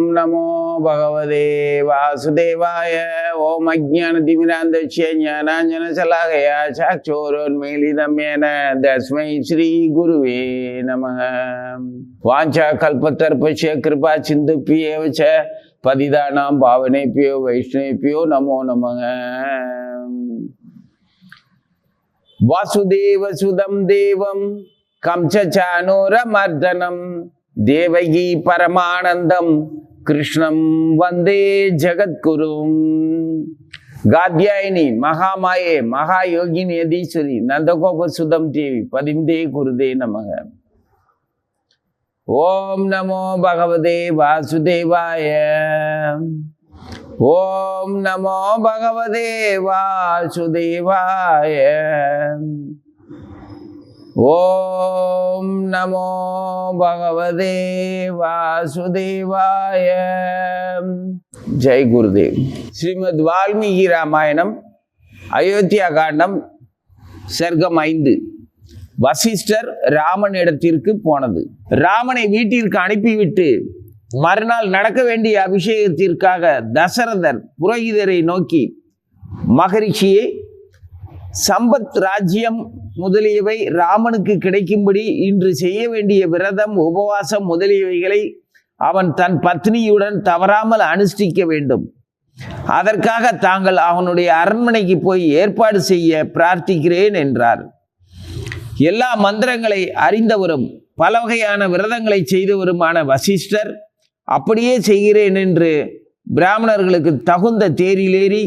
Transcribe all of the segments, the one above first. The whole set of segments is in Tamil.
ஓம் நமோ பகவதே வாசுதேவாய. ஓம் அஜ்ஞானதிமிராந்தஸ்ய ஞானாஞ்சனசலாகயா சாக்ஷோரோன்மீலிதமேன தஸ்மை ஸ்ரீ குருவே நமः. வாஞ்சா கல்பத்தர்பஸ்ய கிருபா சிந்துப்யேவ ச பதிதானாம் பாவனேப்யோ வைஷ்ணவேப்யோ நமோ நமः. வாசுதேவசுதம் தேவம் கம்சசானூரமர்தனம் தேவகி பரமானந்தம் கிருஷ்ணம் வந்தே ஜகத்குரும். காத்யாயினி மகாமாயே மகாயோகினி யதீஸ்வரி நந்தகோபசுதம் தேவி பதிந்தே குருதே நமக. ஓம் நமோ பகவதே வாசுதேவாய. ஓம் நமோ பகவதே வாசுதேவாய. ஓம் நமோ பகவதே வாசுதேவாய. ஜெய் குருதேவ். ஸ்ரீமத் வால்மீகி ராமாயணம் அயோத்தியா காண்டம் சர்க்கம் 5. வசிஷ்டர் ராமனிடத்திற்கு போனது. ராமனை வீட்டிற்கு அனுப்பிவிட்டு மறுநாள் நடக்க வேண்டிய அபிஷேகத்திற்காக தசரதர் புரோகிதரை நோக்கி, மகரிஷியே, சம்பத், ராஜ்யம் முதலியவை ராமனுக்கு கிடைக்கும்படி இன்று செய்ய வேண்டிய விரதம், உபவாசம் முதலியவைகளை அவன் தன் பத்னியுடன் தவறாமல் அனுஷ்டிக்க வேண்டும். அதற்காக தாங்கள் அவனுடைய அரண்மனைக்கு போய் ஏற்பாடு செய்ய பிரார்த்திக்கிறேன் என்றார். எல்லா மந்திரங்களை அறிந்தவரும் பல வகையான விரதங்களை செய்தவருமான வசிஷ்டர் அப்படியே செய்கிறேன் என்று பிராமணர்களுக்கு தகுந்த தேரிலேறி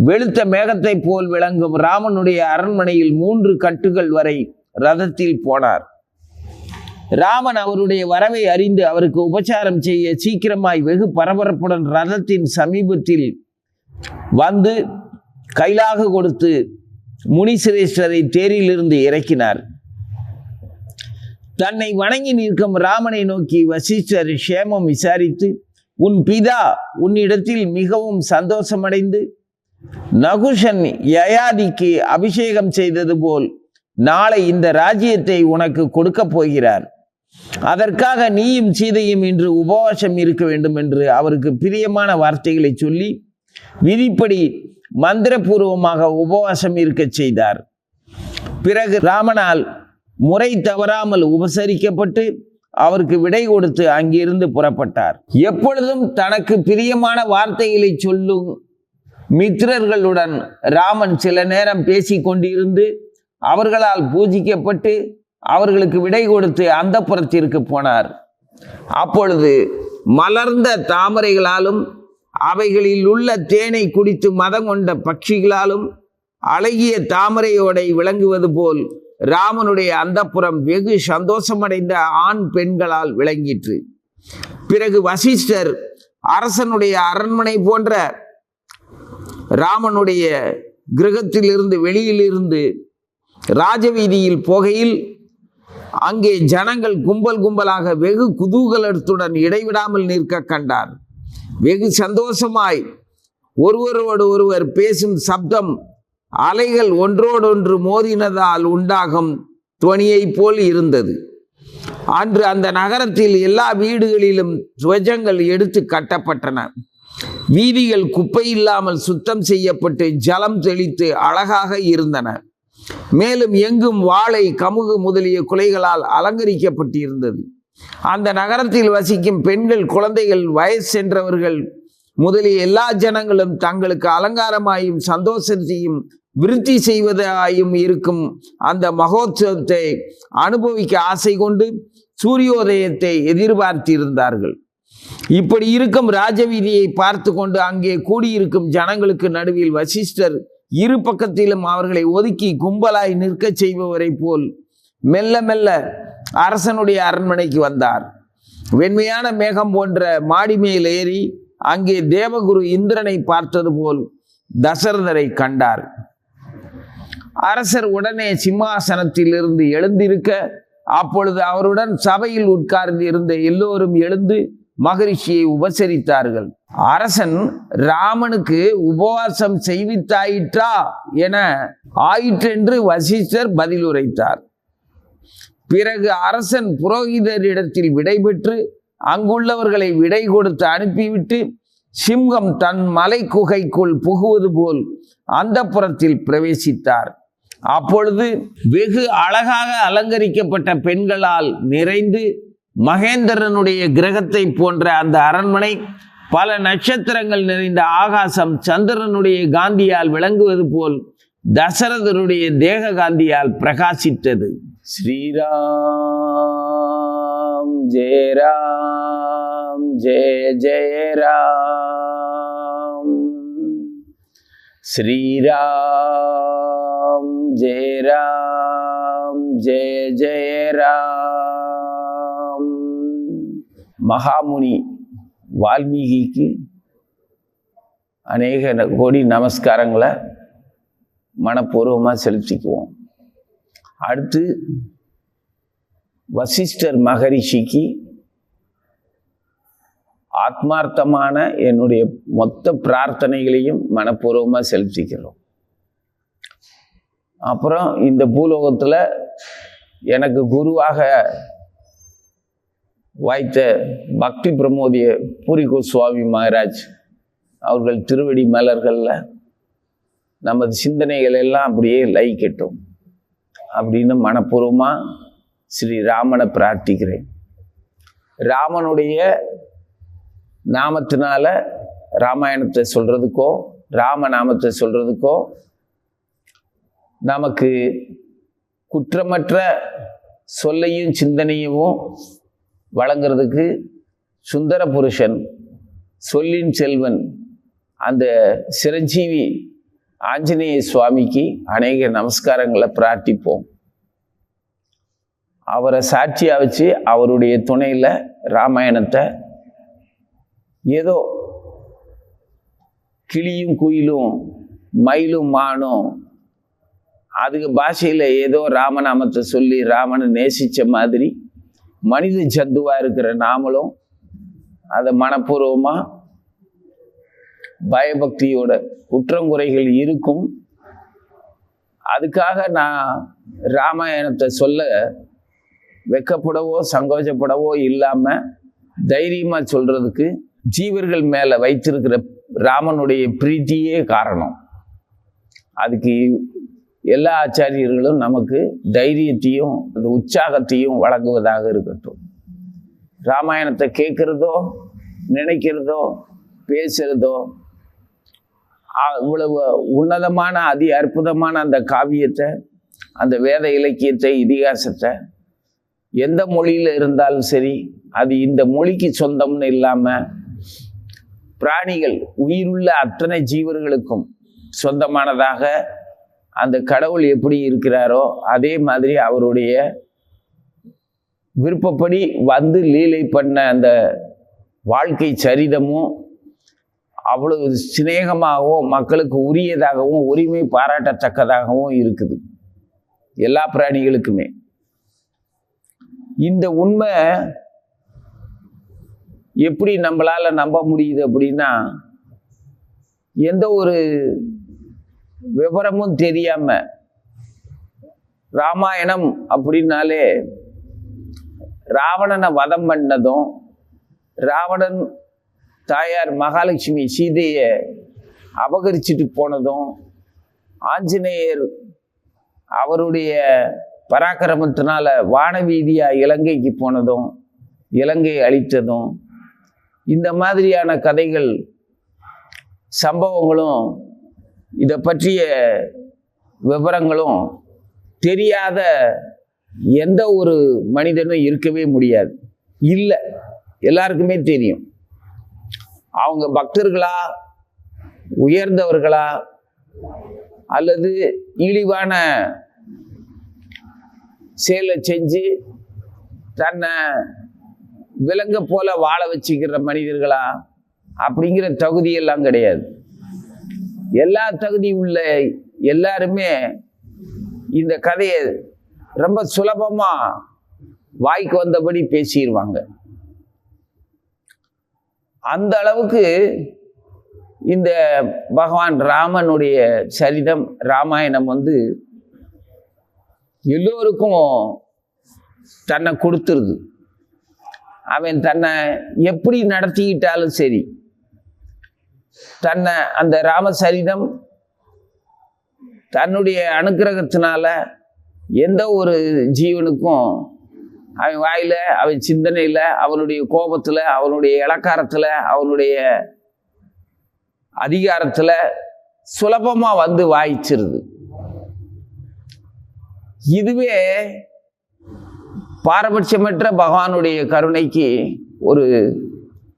வெளுத்த மேகத்தை போல் விளங்கும் ராமனுடைய அரண்மனையில் 3 கட்டுகள் வரை ரதத்தில் போனார். ராமன் அவருடைய வரவை அறிந்து அவருக்கு உபச்சாரம் செய்ய சீக்கிரமாய் வெகு பரபரப்புடன் ரதத்தின் சமீபத்தில் வந்து கைலாக கொடுத்து முனிசிரேஷ்டரை தேரிலிருந்து இறக்கினார். தன்னை வணங்கி நிற்கும் ராமனை நோக்கி வசிஷ்டர் க்ஷேமம் விசாரித்து, உன் பிதா உன்னிடத்தில் மிகவும் சந்தோஷமடைந்து நகுஷன் யயாதிக்கு அபிஷேகம் செய்தது போல் நாளை இந்த ராஜ்யத்தை உனக்கு கொடுக்க போகிறார். அதற்காக நீயும் சீதையும் இன்று உபவாசம் இருக்க வேண்டும் என்று அவருக்கு பிரியமான வார்த்தைகளை சொல்லி விதிப்படி மந்திரபூர்வமாக உபவாசம் இருக்க செய்தார். பிறகு ராமனால் முறை தவறாமல் உபசரிக்கப்பட்டு அவருக்கு விடை கொடுத்து அங்கிருந்து புறப்பட்டார். எப்பொழுதும் தனக்கு பிரியமான வார்த்தைகளை சொல்லும் மித்திரர்களுடன் ராமன் சில நேரம் பேசி கொண்டிருந்து அவர்களால் பூஜிக்கப்பட்டு அவர்களுக்கு விடை கொடுத்து அந்தப்புறத்திற்கு போனார். அப்பொழுது மலர்ந்த தாமரைகளாலும் அவைகளில் உள்ள தேனை குடித்து மதம் கொண்ட பட்சிகளாலும் அழகிய தாமரையோடை விளங்குவது போல் ராமனுடைய அந்தப்புறம் வெகு சந்தோஷமடைந்த ஆண் பெண்களால் விளங்கிற்று. பிறகு வசிஷ்டர் அரசனுடைய அரண்மனை போன்ற ராமனுடைய கிரகத்திலிருந்து வெளியிலிருந்து ராஜவீதியில் போகையில் அங்கே ஜனங்கள் கும்பல் கும்பலாக வெகு குதூகலத்துடன் இடைவிடாமல் நிற்க கண்டார். வெகு சந்தோஷமாய் ஒருவரோடு ஒருவர் பேசும் சப்தம் அலைகள் ஒன்றோடொன்று மோதினதால் உண்டாகும் துவனியை போல் இருந்தது. அன்று அந்த நகரத்தில் எல்லா வீடுகளிலும் துவஜங்கள் எடுத்து கட்டப்பட்டன. வீதிகள் குப்பை இல்லாமல் சுத்தம் செய்யப்பட்டு ஜலம் தெளித்து அழகாக இருந்தன. மேலும் எங்கும் வாழை, கமுகு முதலிய குலைகளால் அலங்கரிக்கப்பட்டிருந்தது. அந்த நகரத்தில் வசிக்கும் பெண்கள், குழந்தைகள், வயசு சென்றவர்கள் முதலிய எல்லா ஜனங்களும் தங்களுக்கு அலங்காரமாயும் சந்தோஷத்தையும் விருத்தி செய்வதாயும் இருக்கும் அந்த மகோத்சவத்தை அனுபவிக்க ஆசை கொண்டு சூரியோதயத்தை எதிர்பார்த்திருந்தார்கள். இப்படி இருக்கும் ராஜவீதியை பார்த்து கொண்டு அங்கே கூடியிருக்கும் ஜனங்களுக்கு நடுவில் வசிஷ்டர் இரு பக்கத்திலும் அவர்களை ஒதுக்கி கும்பலாய் நிற்க செய்பவரை போல் மெல்ல மெல்ல அரசனுடைய அரண்மனைக்கு வந்தார். வெண்மையான மேகம் போன்ற மாடி மேல் ஏறி அங்கே தேவகுரு இந்திரனை பார்த்தது போல் தசரதரை கண்டார். அரசர் உடனே சிம்மாசனத்திலிருந்து எழுந்திருக்க, அப்பொழுது அவருடன் சபையில் உட்கார்ந்து இருந்த எல்லோரும் எழுந்து மகரிஷியை உபசரித்தார்கள். அரசன் ராமனுக்கு உபவாசம் செய்வித்தாயிற்றா என ஆயிற்றென்று வசிஷ்டர் பதில் உரைத்தார். பிறகு அரசன் புரோகிதரிடத்தில் விடைபெற்று அங்குள்ளவர்களை விடை கொடுத்து அனுப்பிவிட்டு சிங்கம் தன் மலை குகைக்குள் புகுவது போல் அந்தப்புரத்தில் பிரவேசித்தார். அப்பொழுது வெகு அழகாக அலங்கரிக்கப்பட்ட பெண்களால் நிறைந்து மகேந்திரனுடைய கிரகத்தை போன்ற அந்த அரண்மனை, பல நட்சத்திரங்கள் நிறைந்த ஆகாசம் சந்திரனுடைய காந்தியால் விளங்குவது போல் தசரதனுடைய தேக காந்தியால் பிரகாசித்தது. ஸ்ரீராம் ஜெய ராம் ஜெய ஜெய ராம், ஸ்ரீராம் ஜெய ராம் ஜெய ஜெய ராம். மகாமுனி வால்மீகிக்கு அநேக கோடி நமஸ்காரங்களை மனப்பூர்வமாக செலுத்திக்குவோம். அடுத்து வசிஷ்டர் மகரிஷிக்கு ஆத்மார்த்தமான என்னுடைய மொத்த பிரார்த்தனைகளையும் மனப்பூர்வமாக செலுத்திக்கிறோம். அப்புறம் இந்த பூலோகத்தில் எனக்கு குருவாக வாய்த்த பக்தி பிரமோதிய பூரி கோஸ்வாமி மகாராஜ் அவர்கள் திருவடி மலர்களில் நமது சிந்தனைகள் எல்லாம் அப்படியே லயிக்கட்டும் அப்படின்னு மனப்பூர்வமாக ஸ்ரீ ராமனை பிரார்த்திக்கிறேன். ராமனுடைய நாமத்தினால ராமாயணத்தை சொல்கிறதுக்கோ ராமநாமத்தை சொல்கிறதுக்கோ நமக்கு குற்றமற்ற சொல்லையும் சிந்தனையும் வழங்கிறதுக்கு சுந்தர புருஷன், சொல்லின் செல்வன், அந்த சிரஞ்சீவி ஆஞ்சநேய சுவாமிக்கு அநேக நமஸ்காரங்களை பிரார்த்திப்போம். அவரை சாட்சியாக வச்சு அவருடைய துணையில் ராமாயணத்தை ஏதோ கிளியும் குயிலும் மயிலும் மானும் அதுக்கு பாஷையில் ஏதோ ராமநாமத்தை சொல்லி ராமனை நேசித்த மாதிரி மனித ஜந்துவாக இருக்கிற நாமளும் அதை மனப்பூர்வமாக பயபக்தியோட குற்றங்குறைகள் இருக்கும். அதுக்காக நான் ராமாயணத்தை சொல்ல வெக்கப்படவோ சங்கோச்சப்படவோ இல்லாமல் தைரியமாக சொல்கிறதுக்கு ஜீவர்கள் மேலே வைத்திருக்கிற ராமனுடைய பிரீத்தியே காரணம். அதுக்கு எல்லா ஆச்சாரியர்களும் நமக்கு தைரியத்தையும் அந்த உற்சாகத்தையும் வழங்குவதாக இருக்கட்டும். ராமாயணத்தை கேட்குறதோ நினைக்கிறதோ பேசுகிறதோ இவ்வளவு உன்னதமான அதி அற்புதமான அந்த காவியத்தை, அந்த வேத இலக்கியத்தை, இதிகாசத்தை எந்த மொழியில் இருந்தாலும் சரி அது இந்த மொழிக்கு சொந்தம்னு இல்லாமல் பிராணிகள் உயிருள்ள அத்தனை ஜீவர்களுக்கும் சொந்தமானதாக அந்த கடவுள் எப்படி இருக்கிறாரோ அதே மாதிரி அவருடைய விருப்பப்படி வந்து லீலை பண்ண அந்த வாழ்க்கை சரிதமும் அவ்வளவு சிநேகமாகவும் மக்களுக்கு உரியதாகவும் உரிமை பாராட்டத்தக்கதாகவும் இருக்குது எல்லா பிராணிகளுக்குமே. இந்த உண்மை எப்படி நம்மளால நம்ப முடியுது அப்படின்னா, எந்த ஒரு விவரமும் தெரியாம ராமாயணம் அப்படின்னாலே ராவணனை வதம் பண்ணதும், ராவணன் தாயார் மகாலட்சுமி சீதையை அபகரிச்சுட்டு போனதும், ஆஞ்சநேயர் அவருடைய பராக்கிரமத்தினால வானவீதியா இலங்கைக்கு போனதும், இலங்கை அழித்ததும், இந்த மாதிரியான கதைகள் சம்பவங்களும் இதை பற்றிய விவரங்களும் தெரியாத எந்த ஒரு மனிதனும் இருக்கவே முடியாது. இல்லை, எல்லாருக்குமே தெரியும். அவங்க பக்தர்களா, உயர்ந்தவர்களா, அல்லது இழிவான செயலை செஞ்சு தன்னை விலங்க போல வாழ வச்சுக்கிற மனிதர்களா அப்படிங்கிற தகுதியெல்லாம் கிடையாது. எல்லா தகுதி உள்ள எல்லாருமே இந்த கதையை ரொம்ப சுலபமா வாய்க்கு வந்தபடி பேசிடுவாங்க. அந்த அளவுக்கு இந்த பகவான் ராமனுடைய சரிதம் ராமாயணம் எல்லோருக்கும் தன்னை கொடுத்துருது. அவன் தன்னை எப்படி நடத்திக்கிட்டாலும் சரி, தன்னை அந்த ராமசரிதம் தன்னுடைய அனுக்கிரகத்தினால எந்த ஒரு ஜீவனுக்கும் அவன் வாயில, அவன் சிந்தனையில, அவனுடைய கோபத்துல, அவனுடைய இலக்காரத்துல, அவனுடைய அதிகாரத்துல சுலபமா வந்து வாய்ச்சிருது. இதுவே பாரபட்சமற்ற பகவானுடைய கருணைக்கு ஒரு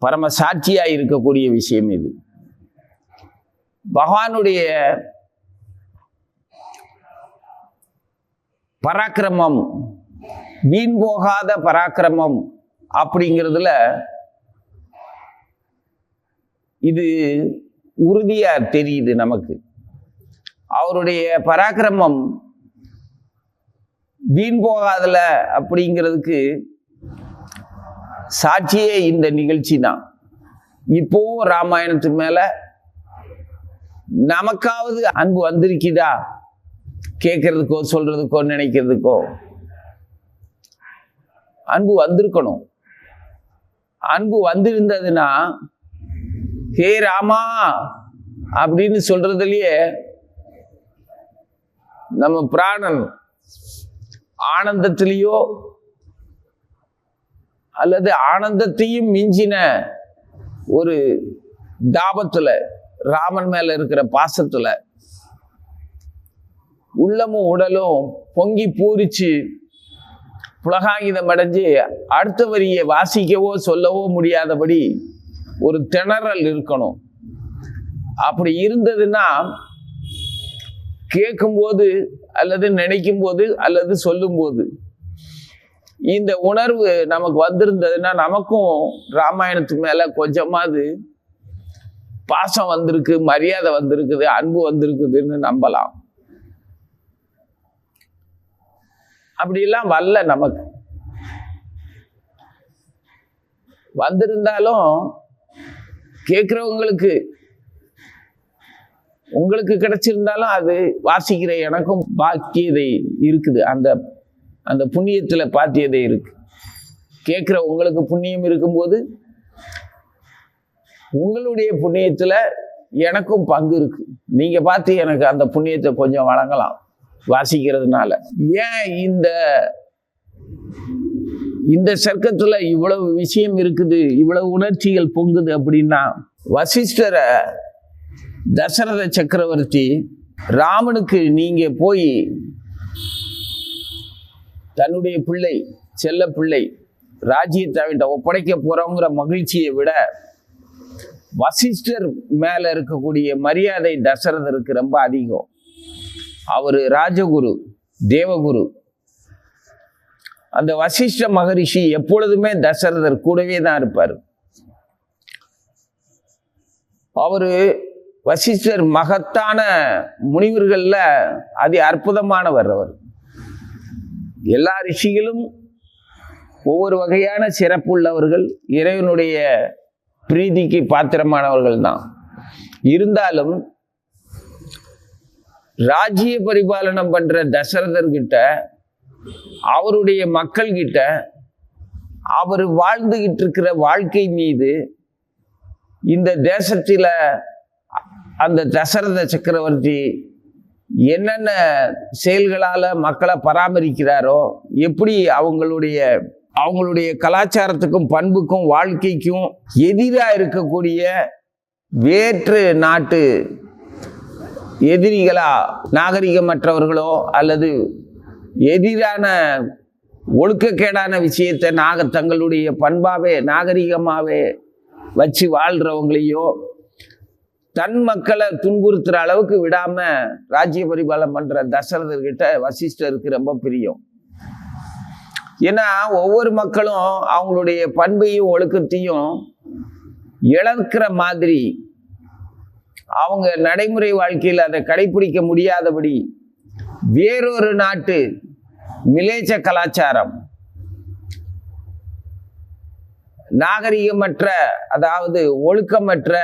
பரம சாட்சியா இருக்கக்கூடிய விஷயம். இது பகவானுடைய பராக்கிரமம், வீண் போகாத பராக்கிரமம் அப்படிங்கிறதுல இது உறுதியா தெரியுது நமக்கு. அவருடைய பராக்கிரமம் வீண் போகாதல அப்படிங்கிறதுக்கு சாட்சியே இந்த நிகழ்ச்சி தான். இப்போ ராமாயணத்து மேல நமக்காவது அன்பு வந்திருக்குதா கேட்கறதுக்கோ சொல்றதுக்கோ நினைக்கிறதுக்கோ? அன்பு வந்திருக்கணும். அன்பு வந்திருந்ததுன்னா ஹே ராமா அப்படின்னு சொல்றதுலயே நம்ம பிராணன் ஆனந்தத்திலேயோ அல்லது ஆனந்தத்தையும் மிஞ்சின ஒரு தாபத்துல, ராமன் மேல இருக்கிற பாசத்துல உள்ளமும் உடலும் பொங்கி பூரிச்சு புலகாகிதம் அடைஞ்சு அடுத்த வரியை வாசிக்கவோ சொல்லவோ முடியாதபடி ஒரு திணறல் இருக்கணும். அப்படி இருந்ததுன்னா கேட்கும்போது அல்லது நினைக்கும் போது அல்லது சொல்லும்போது இந்த உணர்வு நமக்கு வந்திருந்ததுன்னா நமக்கும் ராமாயணத்துக்கு மேல கொஞ்சமாவது பாசம் வந்திருக்கு, மரியாதை வந்திருக்குது, அன்பு வந்திருக்குதுன்னு நம்பலாம். அப்படிலாம் வரல. நமக்கு வந்திருந்தாலும் கேட்கிறவங்களுக்கு, உங்களுக்கு கிடைச்சிருந்தாலும் அது வாசிக்கிற எனக்கும் பாக்கியதை இருக்குது. அந்த அந்த புண்ணியத்துல பாத்தியதை இருக்கு. கேட்கிற உங்களுக்கு புண்ணியம் இருக்கும்போது உங்களுடைய புண்ணியத்துல எனக்கும் பங்கு இருக்கு. நீங்க பார்த்து எனக்கு அந்த புண்ணியத்தை கொஞ்சம் வழங்கலாம் வாசிக்கிறதுனால. ஏன் இந்த சர்க்கத்துல இவ்வளவு விஷயம் இருக்குது, இவ்வளவு உணர்ச்சிகள் பொங்குது அப்படின்னா, வசிஷ்டரை தசரத சக்கரவர்த்தி ராமனுக்கு நீங்க போய் தன்னுடைய பிள்ளை, செல்ல பிள்ளை ராஜ்யத்தை அவன்கிட்ட ஒப்படைக்க போறோங்கிற மகிழ்ச்சியை விட வசிஷ்டர் மேல இருக்கக்கூடிய மரியாதை தசரதருக்கு ரொம்ப அதிகம். அவரு ராஜகுரு, தேவகுரு. அந்த வசிஷ்ட மகரிஷி எப்பொழுதுமே தசரதர் கூடவே தான் இருப்பார். அவரு வசிஷ்டர் மகத்தான முனிவர்கள்ல அதி அற்புதமானவர். அவர் எல்லா ரிஷிகளும் ஒவ்வொரு வகையான சிறப்புள்ளவர்கள், இறைவனுடைய பிரீதிக்கு பாத்திரமானவர்கள் தான். இருந்தாலும் ராஜ்ய பரிபாலனம் பண்ற தசரதர்கிட்ட, அவருடைய மக்கள் கிட்ட, அவர் வாழ்ந்துகிட்டு இருக்கிற வாழ்க்கை மீது இந்த தேசத்தில அந்த தசரத சக்கரவர்த்தி என்னென்ன செயல்களால மக்களை பராமரிக்கிறாரோ, எப்படி அவங்களுடைய கலாச்சாரத்துக்கும் பண்புக்கும் வாழ்க்கைக்கும் எதிராக இருக்கக்கூடிய வேற்று நாட்டு எதிரிகளா, நாகரிகமற்றவர்களோ அல்லது எதிரான ஒழுக்கக்கேடான விஷயத்தை தங்களுடைய பண்பாவே நாகரிகமாவே வச்சு வாழ்றவங்களையோ தன் மக்களை துன்புறுத்துற அளவுக்கு விடாம ராஜ்ய பரிபாலனம் பண்ற தசரதர்கிட்ட வசிஷ்டருக்கு ரொம்ப பிரியம். ஏன்னா ஒவ்வொரு மக்களும் அவங்களுடைய பண்பையும் ஒழுக்கத்தையும் இழக்கிற மாதிரி, அவங்க நடைமுறை வாழ்க்கையில் அதை கடைபிடிக்க முடியாதபடி வேறொரு நாட்டு மிலேச்ச கலாச்சாரம், நாகரிகமற்ற, அதாவது ஒழுக்கமற்ற,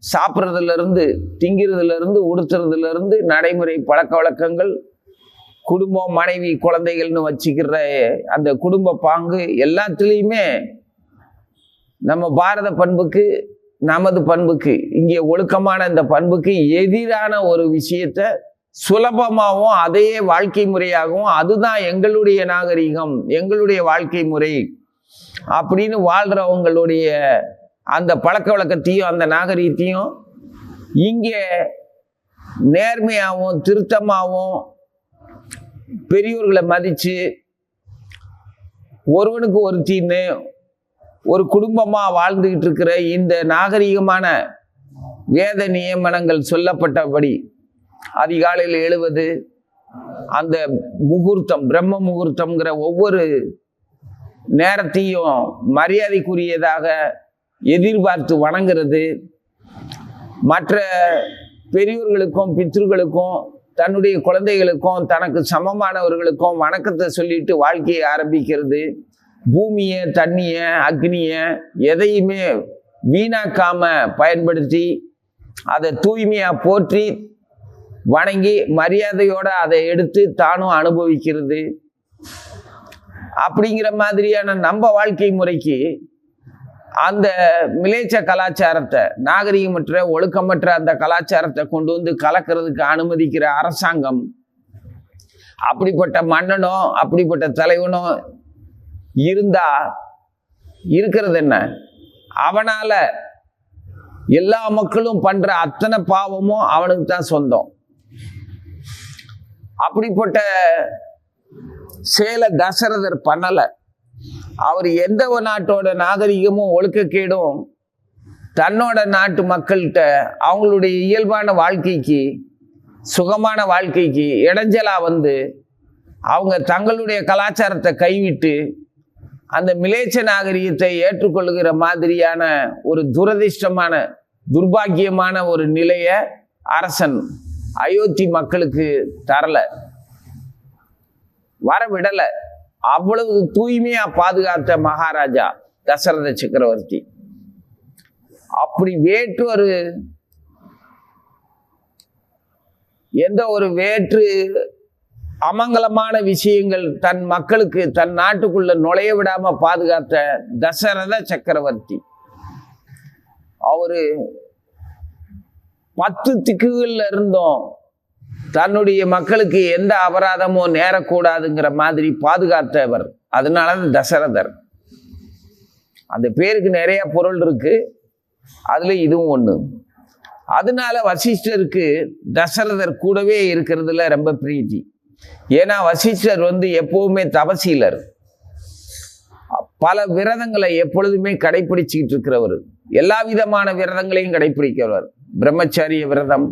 சாப்பிட்றதுல இருந்து திங்கிறதுல இருந்து உடுத்துறதுல இருந்து நடைமுறை பழக்க வழக்கங்கள், குடும்பம், மனைவி, குழந்தைகள்னு வச்சுக்கிற அந்த குடும்ப பாங்கு எல்லாத்துலேயுமே நம்ம பாரத பண்புக்கு, நமது பண்புக்கு, இங்கே ஒழுக்கமான இந்த பண்புக்கு எதிரான ஒரு விஷயத்த சுலபமாகவும் அதையே வாழ்க்கை முறையாகவும், அதுதான் எங்களுடைய நாகரிகம், எங்களுடைய வாழ்க்கை முறை அப்படின்னு வாழ்றவங்களுடைய அந்த பழக்க வழக்கத்தையும் அந்த நாகரிகத்தையும் இங்கே நேர்மையாகவும் திருத்தமாகவும் பெரியோர்களை மதித்து ஒருவனுக்கு ஒருத்தின்னு ஒரு குடும்பமாக வாழ்ந்துகிட்டு இருக்கிற இந்த நாகரிகமான வேத நியமனங்கள் சொல்லப்பட்டபடி அதிகாலையில் எழுவது, அந்த முகூர்த்தம், பிரம்ம முகூர்த்தம்ங்கிற ஒவ்வொரு நேரத்தையும் மரியாதைக்குரியதாக எதிர்பார்த்து வணங்குறது, மற்ற பெரியோர்களுக்கும் பித்ருக்களுக்கும் தன்னுடைய குழந்தைகளுக்கும் தனக்கு சமமானவர்களுக்கும் வணக்கத்தை சொல்லிட்டு வாழ்க்கையை ஆரம்பிக்கிறது, பூமியை, தண்ணியை, அக்னியை எதையுமே வீணாக்காம பயன்படுத்தி அதை தூய்மையாக போற்றி வணங்கி மரியாதையோட அதை எடுத்து தானும் அனுபவிக்கிறது. அப்படிங்கிற மாதிரியான நம்ம வாழ்க்கை முறைக்கு அந்த மிலேச்ச கலாச்சாரத்தை, நாகரிகமற்ற ஒழுக்கமற்ற அந்த கலாச்சாரத்தை கொண்டு வந்து கலக்கிறதுக்கு அனுமதிக்கிற அரசாங்கம், அப்படிப்பட்ட மன்னனோ அப்படிப்பட்ட தலைவனோ இருந்தா இருக்கிறது என்ன? அவனால எல்லா மக்களும் பண்ற அத்தனை பாவமும் அவனுக்கு தான் சொந்தம். அப்படிப்பட்ட செயலை தசரதர் பண்ணல. அவர் எந்த ஒரு நாட்டோட நாகரிகமும் ஒழுக்கக்கேடும் தன்னோட நாட்டு மக்கள்கிட்ட அவங்களுடைய இயல்பான வாழ்க்கைக்கு, சுகமான வாழ்க்கைக்கு இடைஞ்சலா வந்து அவங்க தங்களுடைய கலாச்சாரத்தை கைவிட்டு அந்த மிலேச்ச நாகரிகத்தை ஏற்றுக்கொள்கிற மாதிரியான ஒரு துரதிர்ஷ்டமான, துர்பாக்கியமான ஒரு நிலையை அரசன் அயோத்தி மக்களுக்கு தரல, வரவிடலை. அவ்வளவு தூய்மையா பாதுகாத்த மகாராஜா தசரத சக்கரவர்த்தி. அப்படி எந்த ஒரு வேற்று அமங்கலமான விஷயங்கள் தன் மக்களுக்கு, தன் நாட்டுக்குள்ள நுழைய விடாம பாதுகாத்த தசரத சக்கரவர்த்தி. அவரு 10 திக்குகள்ல இருந்தோம் தன்னுடைய மக்களுக்கு எந்த அபராதமும் நேரக்கூடாதுங்கிற மாதிரி பாதுகாத்தவர். அதனால தசரதர். அந்த பேருக்கு நிறைய பொருள் இருக்கு, அதுல இதுவும் ஒண்ணு. அதனால வசிஷ்டருக்கு தசரதர் கூடவே இருக்கிறதுல ரொம்ப பிரீத்தி. ஏன்னா வசிஷ்டர் எப்பவுமே தபசீலர், பல விரதங்களை எப்பொழுதுமே கடைபிடிச்சுக்கிட்டு இருக்கிறவர், எல்லா விதமான விரதங்களையும் கடைபிடிக்கிறவர். பிரம்மச்சாரிய விரதம்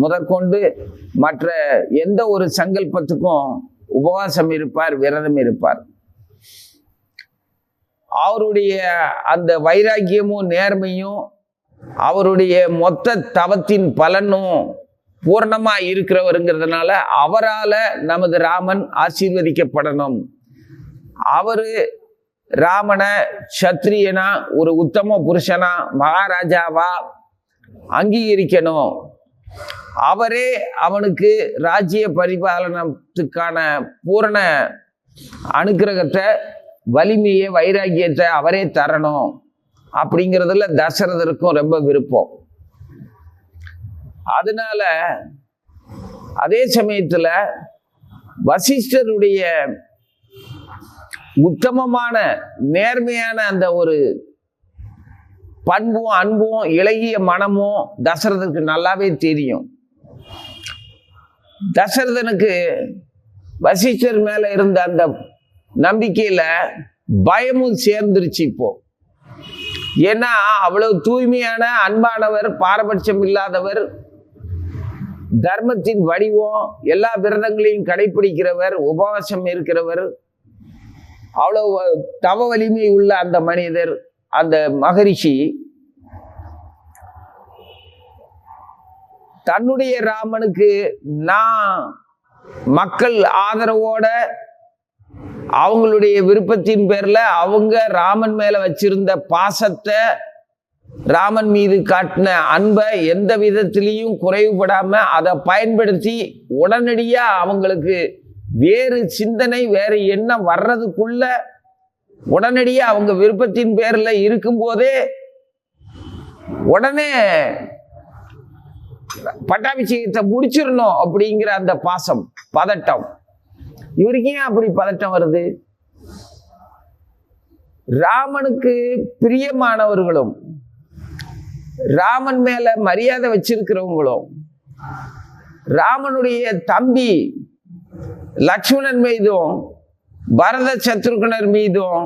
முதற்கொண்டு மற்ற எந்த ஒரு சங்கல்பத்துக்கும் உபவாசம் இருப்பார், விரதம் இருப்பார். அவருடைய அந்த வைராக்கியமும் நேர்மையும் அவருடைய மொத்த தவத்தின் பலனும் பூர்ணமா இருக்கிறவருங்கிறதுனால அவரால நமது ராமன் ஆசீர்வதிக்கப்படணும். அவரு ராமனை சத்திரியனா, ஒரு உத்தம புருஷனா, மகாராஜாவா அங்கீகரிக்கணும். அவரே அவனுக்கு ராஜ்ய பரிபாலனத்துக்கான பூரண அனுக்கிரகத்தை, வலிமையை, வைராக்கியத்தை அவரே தரணும் அப்படிங்கிறதுல தசரதருக்கும் ரொம்ப விருப்பம். அதனால அதே சமயத்துல வசிஷ்டருடைய உத்தமமான நேர்மையான அந்த ஒரு பண்பும் அன்பும் இளகிய மனமும் தசரதனுக்கு நல்லாவே தெரியும். தசரதனுக்கு வசிஷ்டர் மேல இருந்த அந்த நம்பிக்கையில பயமும் சேர்ந்துருச்சு இப்போ. ஏன்னா அவ்வளவு தூய்மையான, அன்பானவர், பாரபட்சம் இல்லாதவர், தர்மத்தின் வடிவம், எல்லா விரதங்களையும் கடைபிடிக்கிறவர், உபவாசம் இருக்கிறவர், அவ்வளவு தவ வலிமை உள்ள அந்த மனிதர், அந்த மகரிஷி தன்னுடைய ராமனுக்கு நான் மக்கள் ஆதரவோட அவங்களுடைய விருப்பத்தின் பேர்ல அவங்க ராமன் மேல வச்சிருந்த பாசத்தை, ராமன் மீது காட்டின அன்பை எந்த விதத்திலையும் குறைவுபடாம அதை பயன்படுத்தி உடனடியா அவங்களுக்கு வேறு சிந்தனை, வேறு எண்ணம் வர்றதுக்குள்ள உடனடியே அவங்க விருப்பத்தின் பேர்ல இருக்கும்போதே உடனே பட்டாபிஷேகத்தை முடிச்சிடணும் அப்படிங்கிற அந்த பாசம், பதட்டம். இவருக்கு ஏன் அப்படி பதட்டம் வருது? ராமனுக்கு பிரியமானவர்களும் ராமன் மேல மரியாதை வச்சிருக்கிறவங்களும் ராமனுடைய தம்பி லக்ஷ்மணன் மீதும் பரத சத்ருகனர் மீதும்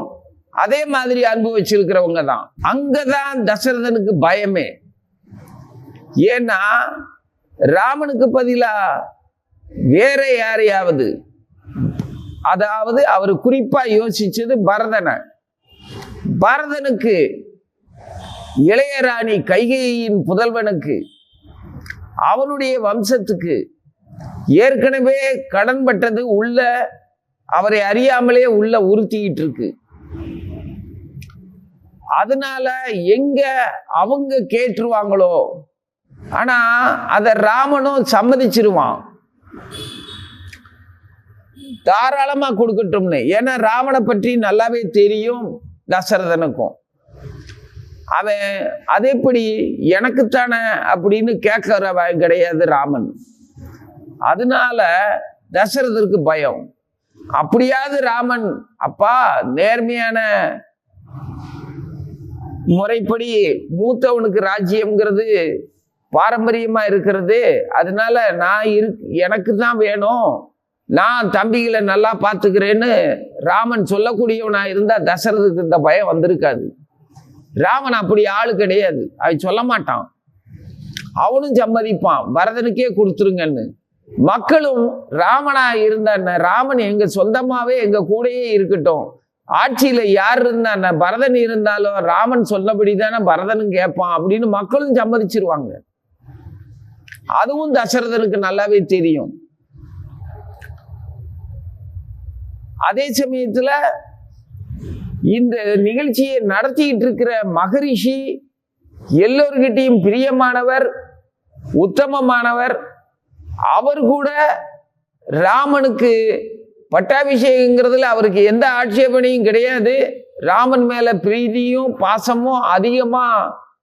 அதே மாதிரி அன்பு வச்சிருக்கிறவங்க தான். அங்கதான் தசரதனுக்கு பயமே. ஏன்னா ராமனுக்கு பதிலா வேற யாரையாவது, அதாவது அவர் குறிப்பா யோசிச்சது பரதனை. பரதனுக்கு இளையராணி கைகேயின் புதல்வனுக்கு அவனுடைய வம்சத்துக்கு ஏற்கனவே கடன் பட்டது உள்ள அவரை அறியாமலே உள்ள உறுத்திக்கிட்டு இருக்கு. அதனால எங்க அவங்க கேட்டுருவாங்களோ, ஆனா அத ராமனும் சம்மதிச்சிருவான், தாராளமா கொடுக்கட்டும்னு. ஏன்னா ராமனை பற்றி நல்லாவே தெரியும் தசரதனுக்கும். அவன் அது எப்படி எனக்குத்தானே அப்படின்னு கேட்கிறவன் கிடையாது ராமன். அதனால தசரதற்கு பயம். அப்படியாவது ராமன் அப்பா நேர்மையான முறைப்படி மூத்தவனுக்கு ராஜ்யம்ங்கிறது பாரம்பரியமா இருக்கிறது, அதனால எனக்கு தான் வேணும், நான் தம்பிகளை நல்லா பார்த்துக்கிறேன்னு ராமன் சொல்லக்கூடியவனா இருந்தா தசரதுக்கு இந்த பயம் வந்திருக்காது. ராமன் அப்படி ஆளு கிடையாது, அவன் சொல்ல மாட்டான். அவனும் சம்மதிப்பான், பரதனுக்கே கொடுத்துருங்கன்னு. மக்களும் ராமனா இருந்தா ராமன் எங்க சொந்தமாவே எங்க கூடயே இருக்கட்டும், ஆட்சியில யார் இருந்தா பரதன் இருந்தாலும் ராமன் சொன்னபடிதானே பரதனும் கேட்பான் அப்படின்னு மக்களும் சம்மதிச்சிருவாங்க. அதுவும் தசரதனுக்கு நல்லாவே தெரியும். அதே சமயத்துல இந்த நிகழ்ச்சியை நடத்திட்டு இருக்கிற மகரிஷி எல்லோருக்கிட்டையும் பிரியமானவர், உத்தமமானவர். அவர் கூட ராமனுக்கு பட்டாபிஷேகங்கிறதுல அவருக்கு எந்த ஆட்சேபனையும் கிடையாது. ராமன் மேல பிரீதியும் பாசமும் அதிகமா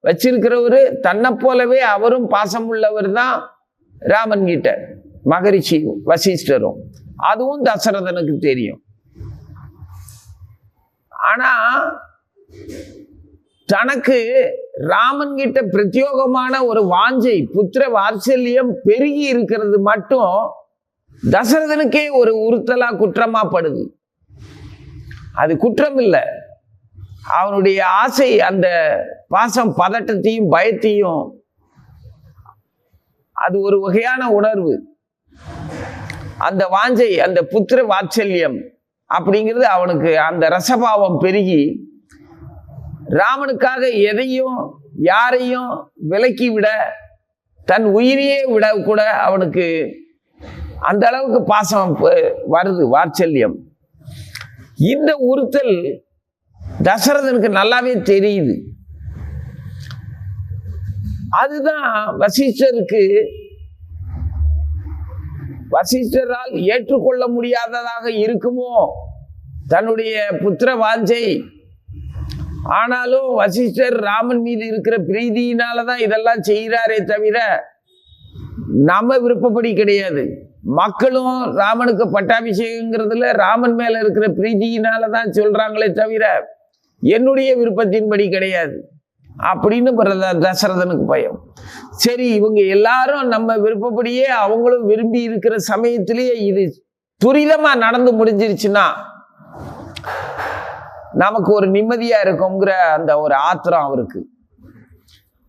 வச்சிருக்கிறவரு, தன்னை போலவே அவரும் பாசம் உள்ளவர் தான் ராமன் கிட்ட மகரிஷி வசிஷ்டரும். அதுவும் தசரதனுக்கு தெரியும். ஆனா தனக்கு ராமன் கிட்ட பிரத்யோகமான ஒரு வாஞ்சை, புத்திர வாத்சல்யம் பெருகி இருக்கிறது மட்டும் தசரதனுக்கே ஒரு உறுத்தலா குற்றமா படுது. அது குற்றம் இல்லை, அவனுடைய ஆசை அந்த பாசம் பதட்டத்தையும் பயத்தையும், அது ஒரு வகையான உணர்வு. அந்த வாஞ்சை, அந்த புத்திர வாத்சல்யம் அப்படிங்கிறது அவனுக்கு அந்த ரசபாவம் பெருகி ராமனுக்காக எதையும் யாரையும் விலக்கி விட, தன் உயிரையே விட கூட அவனுக்கு அந்த அளவுக்கு பாசம் வருது, வாத்சல்யம். இந்த உறுத்தல் தசரதனுக்கு நல்லாவே தெரியுது. அதுதான் வசிஷ்டரால் ஏற்றுக்கொள்ள முடியாததாக இருக்குமோ தன்னுடைய புத்திர வாஞ்சை. ஆனாலும் வசிஷ்டர் ராமன் மீது இருக்கிற பிரீதியினாலதான் இதெல்லாம் செய்கிறாரே தவிர நம்ம விருப்பப்படி கிடையாது. மக்களும் ராமனுக்கு பட்டாபிஷேகங்கிறதுல ராமன் மேல இருக்கிற பிரீதியினாலதான் சொல்றாங்களே தவிர என்னுடைய விருப்பத்தின்படி கிடையாது அப்படின்னு தசரதனுக்கு பயம். சரி, இவங்க எல்லாரும் நம்ம விருப்பப்படியே அவங்களும் விரும்பி இருக்கிற சமயத்திலேயே இது துரிதமா நடந்து முடிஞ்சிருச்சுன்னா நமக்கு ஒரு நிம்மதியா இருக்குங்கிற அந்த ஒரு ஆத்திரம் அவருக்கு.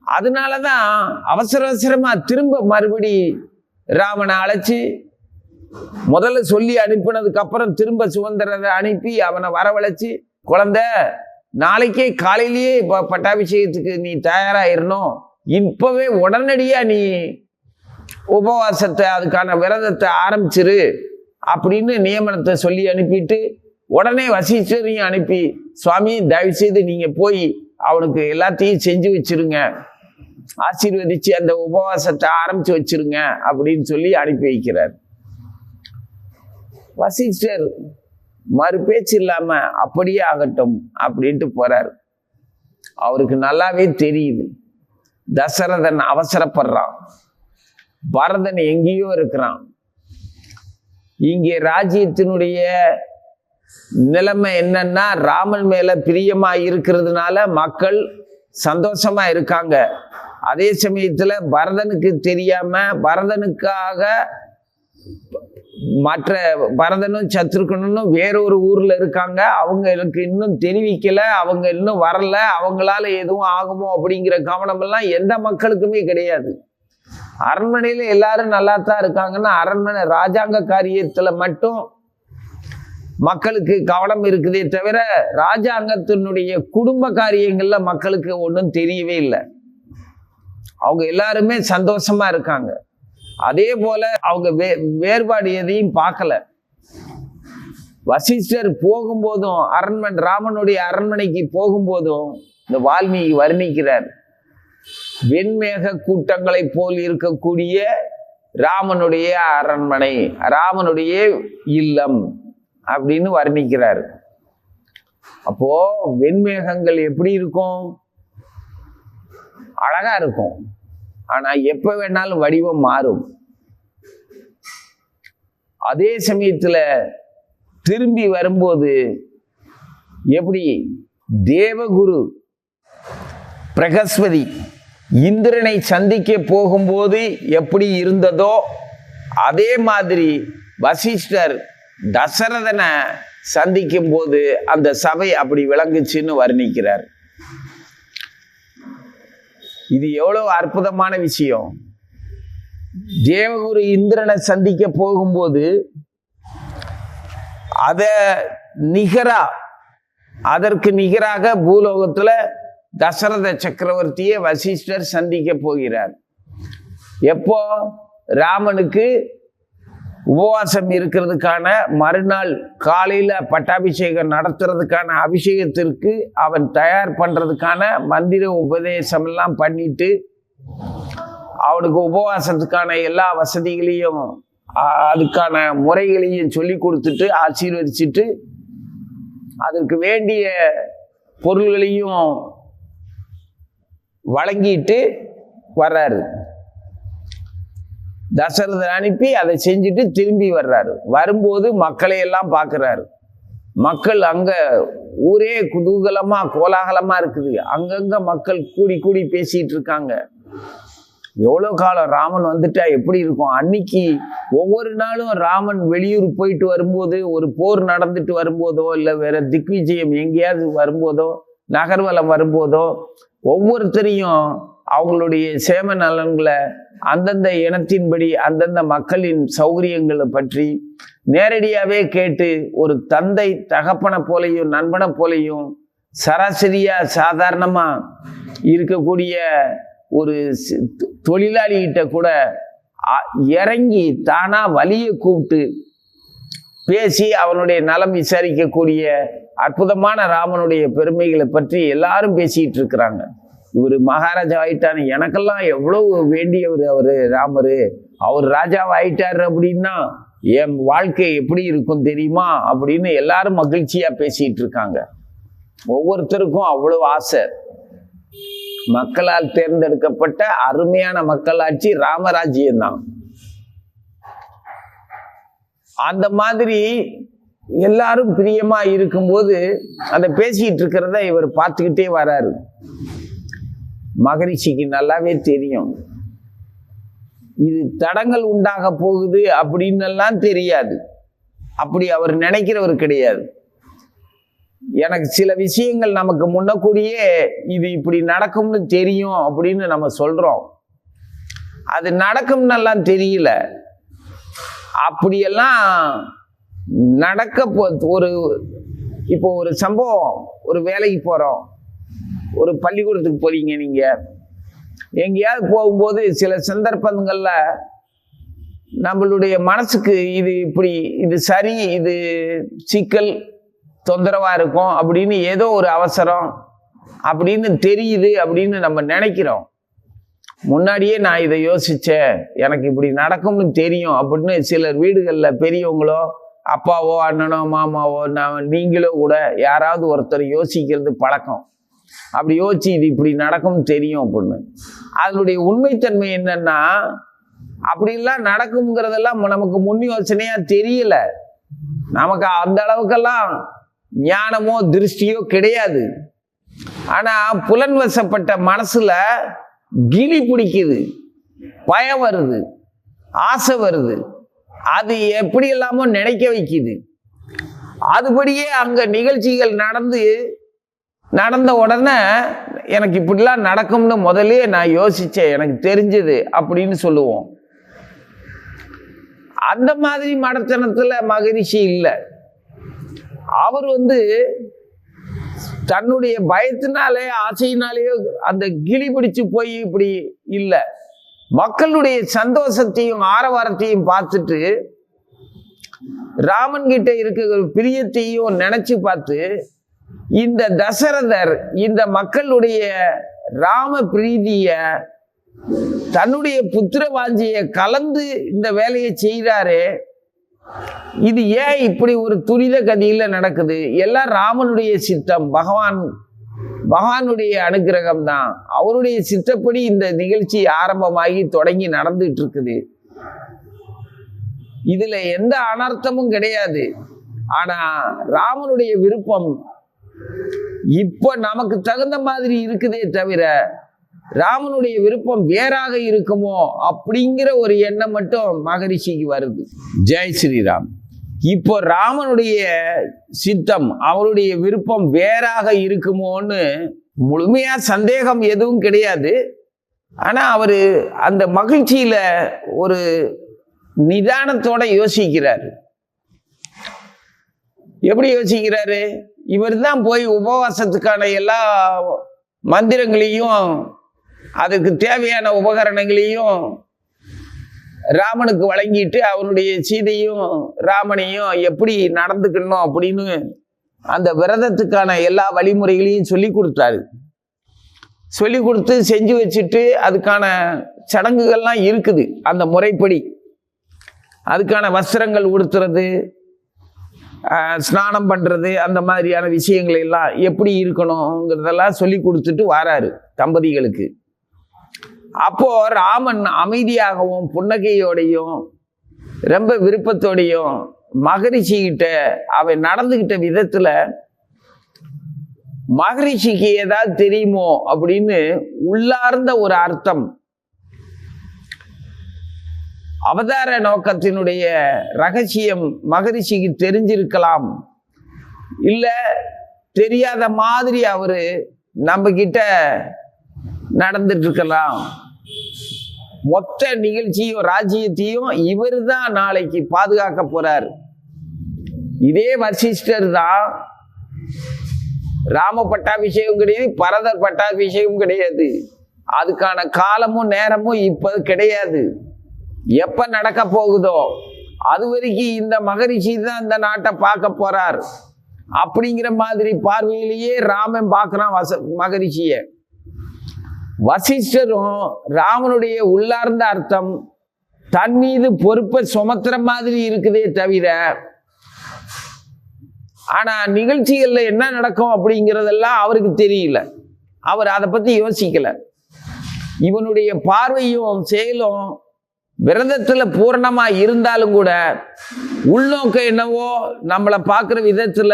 அதனாலதான் அவசர அவசரமா திரும்ப மறுபடி ராமனை அழைச்சி முதல்ல சொல்லி அனுப்பினதுக்கு அப்புறம் திரும்ப சுதந்திரரை அனுப்பி அவனை வரவழைச்சு, குழந்தை நாளைக்கே காலையிலேயே பட்டாபிஷேகத்துக்கு நீ தயாராயிரணும், இப்பவே உடனடியா நீ உபவாசத்தை அதுக்கான விரதத்தை ஆரம்பிச்சிரு அப்படின்னு நியமனத்தை சொல்லி அனுப்பிட்டு உடனே வசிஷ்டரையும் அனுப்பி, சுவாமி தயவு செய்து நீங்க போய் அவனுக்கு எல்லாத்தையும் செஞ்சு வச்சிருங்க, ஆசீர்வதிச்சு அந்த உபவாசத்தை ஆரம்பிச்சு வச்சிருங்க அப்படின்னு சொல்லி அனுப்பி வைக்கிறார். வசிஷ்டர் மறு பேச்சு இல்லாம அப்படியே ஆகட்டும் அப்படின்ட்டு போறாரு. அவருக்கு நல்லாவே தெரியுது தசரதன் அவசரப்படுறான், பரதன் எங்கேயோ இருக்கிறான். இங்கே ராஜ்யத்தினுடைய நிலைமை என்னன்னா, ராமன் மேல பிரியமா இருக்கிறதுனால மக்கள் சந்தோஷமா இருக்காங்க. அதே சமயத்துல பரதனுக்கு தெரியாம, பரதனுக்காக மற்ற பரதனும் சத்ருகனும் வேறொரு ஊர்ல இருக்காங்க. அவங்களுக்கு இன்னும் தெரிவிக்கல, அவங்க இன்னும் வரல, அவங்களால எதுவும் ஆகுமோ அப்படிங்கிற கவனம் எல்லாம் எந்த மக்களுக்குமே கிடையாது. அரண்மனையில எல்லாரும் நல்லா தான் இருக்காங்கன்னா, அரண்மனை ராஜாங்க காரியத்துல மட்டும் மக்களுக்கு கவனம் இருக்குதே தவிர ராஜாங்கத்தினுடைய குடும்ப காரியங்கள்ல மக்களுக்கு ஒன்றும் தெரியவே இல்லை. அவங்க எல்லாருமே சந்தோஷமா இருக்காங்க. அதே போல அவங்க வேறுபாடு எதையும் பார்க்கல. வசிஷ்டர் போகும்போதும் ராமனுடைய அரண்மனைக்கு போகும்போதும் இந்த வால்மீகி வர்ணிக்கிறார், வெண்மேக கூட்டங்களை போல் இருக்கக்கூடிய ராமனுடைய அரண்மனை, ராமனுடைய இல்லம் அப்படின்னு வர்ணிக்கிறார். அப்போ வெண்மேகங்கள் எப்படி இருக்கும்? அழகா இருக்கும். ஆனா எப்ப வேணாலும் வடிவம் மாறும். அதே சமயத்துல திரும்பி வரும்போது எப்படி தேவகுரு பிரகஸ்பதி இந்திரனை சந்திக்க போகும்போது எப்படி இருந்ததோ அதே மாதிரி வசிஷ்டர் தசரதனை சந்திக்கும் போது அந்த சபை அப்படி விளங்குச்சுன்னு வர்ணிக்கிறார். இது எவ்வளவு அற்புதமான விஷயம். தேவகுரு இந்திரனை சந்திக்க போகும்போது அதற்கு நிகராக பூலோகத்துல தசரத சக்கரவர்த்தியை வசிஷ்டர் சந்திக்க போகிறார். எப்போ? ராமனுக்கு உபவாசம் இருக்கிறதுக்கான மறுநாள் காலையில பட்டாபிஷேகம் நடத்துறதுக்கான அபிஷேகத்திற்கு அவன் தயார் பண்றதுக்கான மந்திர உபதேசம் எல்லாம் பண்ணிட்டு அவனுக்கு உபவாசத்துக்கான எல்லா வசதிகளையும் அதுக்கான முறைகளையும் சொல்லி கொடுத்துட்டு ஆசீர்வதிச்சுட்டு அதற்கு வேண்டிய பொருள்களையும் வழங்கிட்டு வர்றாரு. தசரதன் அனுப்பி அதை செஞ்சுட்டு திரும்பி வர்றாரு. வரும்போது மக்களை எல்லாம் பார்க்கிறாரு. மக்கள் அங்க ஊரே குதூகலமா கோலாகலமா இருக்குது. அங்கங்க மக்கள் கூடி கூடி பேசிட்டு இருக்காங்க. எவ்வளவு காலம் ராமன் வந்துட்டா எப்படி இருக்கும்? அன்னைக்கு ஒவ்வொரு நாளும் ராமன் வெளியூர் போயிட்டு வரும்போது, ஒரு போர் நடந்துட்டு வரும்போதோ இல்லை வேற திக்விஜயம் எங்கேயாவது வரும்போதோ, நகர்வலம் வரும்போதோ, ஒவ்வொருத்தரையும் அவங்களுடைய சேம நலன்களை அந்தந்த இனத்தின்படி அந்தந்த மக்களின் சௌகரியங்களை பற்றி நேரடியாகவே கேட்டு ஒரு தந்தை தகப்பனை போலையும் நண்பனை போலையும் சராசரியா சாதாரணமா இருக்கக்கூடிய ஒரு தொழிலாளிகிட்ட கூட இறங்கி தானா வலியை கூப்பிட்டு பேசி அவனுடைய நலம் விசாரிக்கக்கூடிய அற்புதமான ராமனுடைய பெருமைகளை பற்றி எல்லாரும் பேசிட்டு இருக்கிறாங்க. இவர் மகாராஜா ஆயிட்டாரு, எனக்கெல்லாம் எவ்வளவு வேண்டியவர் அவரு ராமரு, அவர் ராஜாவை ஆயிட்டாரு அப்படின்னா என் வாழ்க்கை எப்படி இருக்கும் தெரியுமா அப்படின்னு எல்லாரும் மகிழ்ச்சியா பேசிட்டு இருக்காங்க. ஒவ்வொருத்தருக்கும் அவ்வளவு ஆசை. மக்களால் தேர்ந்தெடுக்கப்பட்ட அருமையான மக்களாட்சி ராமராஜ்யம் தான். அந்த மாதிரி எல்லாரும் பிரியமா இருக்கும்போது அதை பேசிட்டு இருக்கிறத இவர் பார்த்துக்கிட்டே வராரு. மகரிஷிக்கு நல்லாவே தெரியும் இது தடங்கள் உண்டாக போகுது அப்படின்னு எல்லாம் தெரியாது. அப்படி அவர் நினைக்கிறவர் கிடையாது. எனக்கு சில விஷயங்கள் நமக்கு முன்னக்கூடியே இது இப்படி நடக்கும்னு தெரியும் அப்படின்னு நம்ம சொல்றோம். அது நடக்கும்னு எல்லாம் தெரியல. அப்படியெல்லாம் நடக்க இப்போ ஒரு சம்பவம், ஒரு வேலைக்கு போறோம், ஒரு பள்ளிக்கூடத்துக்கு போறீங்க, நீங்க எங்கேயாவது போகும்போது சில சந்தர்ப்பங்கள்ல நம்மளுடைய மனசுக்கு இது இப்படி இது சரி, இது சிக்கல் தொந்தரவா இருக்கும் அப்படின்னு ஏதோ ஒரு அவசரம் அப்படின்னு தெரியுது அப்படின்னு நம்ம நினைக்கிறோம். முன்னாடியே நான் இதை யோசிச்சேன், எனக்கு இப்படி நடக்கும்னு தெரியும் அப்படின்னு சிலர் வீடுகளில் பெரியவங்களோ அப்பாவோ அண்ணனோ மாமாவோ நீங்களோ கூட யாராவது ஒருத்தர் யோசிக்கிறது பழக்கம். அப்படி யோசிச்சு இது இப்படி நடக்கும் தெரியும் அப்படின்னு. அதனுடைய உண்மைத்தன்மை என்னன்னா, அப்படிலாம் நடக்குங்கிறதெல்லாம் நமக்கு முன் யோசனையா தெரியல. நமக்கு அந்த அளவுக்கெல்லாம் ஞானமோ திருஷ்டியோ கிடையாது. ஆனா புலன்வசப்பட்ட மனசுல கிளி பிடிக்குது, பயம் வருது, ஆசை வருது, அது எப்படி எல்லாமோ நினைக்க வைக்குது. அதுபடியே அங்க நிகழ்ச்சிகள் நடந்த உடனே எனக்கு இப்படிலாம் நடக்கும்னு முதலே நான் யோசிச்சேன், எனக்கு தெரிஞ்சது அப்படின்னு சொல்லுவோம். அந்த மாதிரி மடத்தனத்துல மகரிஷி இல்லை. அவர் தன்னுடைய பயத்தினாலே ஆசையினாலேயோ அந்த கிளி பிடிச்சு போய் இப்படி இல்லை. மக்களுடைய சந்தோஷத்தையும் ஆரவாரத்தையும் பார்த்துட்டு ராமன் கிட்ட இருக்கிற பிரியத்தையும் நினைச்சு பார்த்து இந்த தசரதர் இந்த மக்களுடைய ராம பிரீதிய தன்னுடைய புத்திர வாஞ்சிய கலந்து இந்த வேலையை செய்கிறாரே, இது ஏன் இப்படி ஒரு துரித கதியில நடக்குது? எல்லாம் ராமனுடைய சித்தம், பகவானுடைய அனுகிரகம் தான். அவருடைய சித்தப்படி இந்த நிகழ்ச்சி ஆரம்பமாகி தொடங்கி நடந்துட்டு இருக்குது. இதுல எந்த அனர்த்தமும் கிடையாது. ஆனா ராமனுடைய விருப்பம் இப்ப நமக்கு தகுந்த மாதிரி இருக்குதே தவிர ராமனுடைய விருப்பம் வேறாக இருக்குமோ அப்படிங்கிற ஒரு எண்ணம் மட்டும் மகரிஷிக்கு வருது. ஜெய் ஸ்ரீராம். இப்போ ராமனுடைய சித்தம், அவருடைய விருப்பம் வேறாக இருக்குமோன்னு முழுமையா சந்தேகம் எதுவும் கிடையாது. ஆனா அவரு அந்த மகிழ்ச்சியில ஒரு நிதானத்தோட யோசிக்கிறாரு. எப்படி யோசிக்கிறாரு? இவர் தான் போய் உபவாசத்துக்கான எல்லா மந்திரங்களையும் அதுக்கு தேவையான உபகரணங்களையும் ராமனுக்கு வழங்கிட்டு அவனுடைய சீதையும் ராமனையும் எப்படி நடந்துக்கணும் அப்படின்னு அந்த விரதத்துக்கான எல்லா வழிமுறைகளையும் சொல்லி கொடுத்தாரு. சொல்லி கொடுத்து செஞ்சு வச்சுட்டு அதுக்கான சடங்குகள்லாம் இருக்குது. அந்த முறைப்படி அதுக்கான வஸ்திரங்கள் உடுத்துறது, ஸ்நானம் பண்ணுறது, அந்த மாதிரியான விஷயங்கள் எல்லாம் எப்படி இருக்கணுங்கிறதெல்லாம் சொல்லி கொடுத்துட்டு வராரு தம்பதிகளுக்கு. அப்போ ராமன் அமைதியாகவும் புன்னகையோடையும் ரொம்ப விருப்பத்தோடையும் மகரிஷி கிட்ட அவன் நடந்துகிட்ட விதத்துல மகரிஷிக்கு ஏதாவது தெரியுமோ அப்படின்னு உள்ளார்ந்த ஒரு அர்த்தம், அவதார நோக்கத்தினுடைய ரகசியம் மகரிஷிக்கு தெரிஞ்சிருக்கலாம். இல்ல தெரியாத மாதிரி அவரு நம்ம கிட்ட நடந்துட்டு இருக்கலாம். மொத்த நிகழ்ச்சியும் ராஜ்யத்தையும் இவர் தான் நாளைக்கு பாதுகாக்க போறார். இதே வசிஷ்டர் தான். ராம பட்டாபிஷேகம் கிடையாது, பரதர் பட்டாபிஷேகம் கிடையாது. அதுக்கான காலமும் நேரமும் இப்ப கிடையாது. எப்ப நடக்க போகுதோ அது வரைக்கும் இந்த மகரிஷி தான் இந்த நாட்டை பார்க்க போறார் அப்படிங்கிற மாதிரி பார்வையிலேயே ராமன் பார்க்கிறான் மகரிஷிய. வசிஷ்டரும் ராமனுடைய உள்ளார்ந்த அர்த்தம் தன் மீது பொறுப்பை சுமத்துற மாதிரி இருக்குதே தவிர, ஆனா நிகழ்ச்சிகள்ல என்ன நடக்கும் அப்படிங்கிறதெல்லாம் அவருக்கு தெரியல. அவர் அதை பத்தி யோசிக்கல. இவனுடைய பார்வையும் செயலும் விரதத்துல பூரணமா இருந்தாலும் கூட உள்நோக்கம் என்னவோ நம்மளை பார்க்குற விதத்துல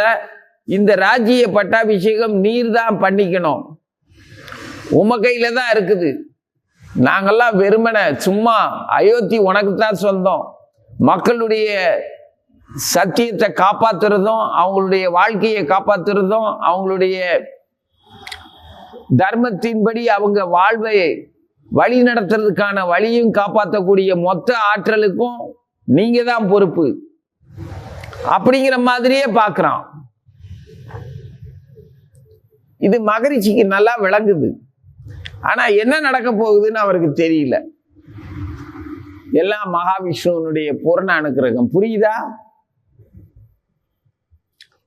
இந்த ராஜ்ய பட்டாபிஷேகம் நீர் தான் பண்ணிக்கணும், உம கையில தான் இருக்குது. நாங்கெல்லாம் வெறுமனை சும்மா அயோத்தி உனக்கு தான் சொந்தம், மக்களுடைய சத்தியத்தை காப்பாத்துறதும் அவங்களுடைய வாழ்க்கையை காப்பாத்துறதும் அவங்களுடைய தர்மத்தின்படி அவங்க வாழ்வை வழி நடத்துறதுக்கான வழியும் காப்பாற்றக்கூடிய மொத்த ஆற்றலுக்கும் நீங்க தான் பொறுப்பு அப்படிங்கிற மாதிரியே பார்க்கிறான். இது மகரிஷிக்கு நல்லா விளங்குது. ஆனா என்ன நடக்க போகுதுன்னு அவருக்கு தெரியல. எல்லாம் மகாவிஷ்ணுவனுடைய பூரண அனுக்கிரகம். புரியுதா?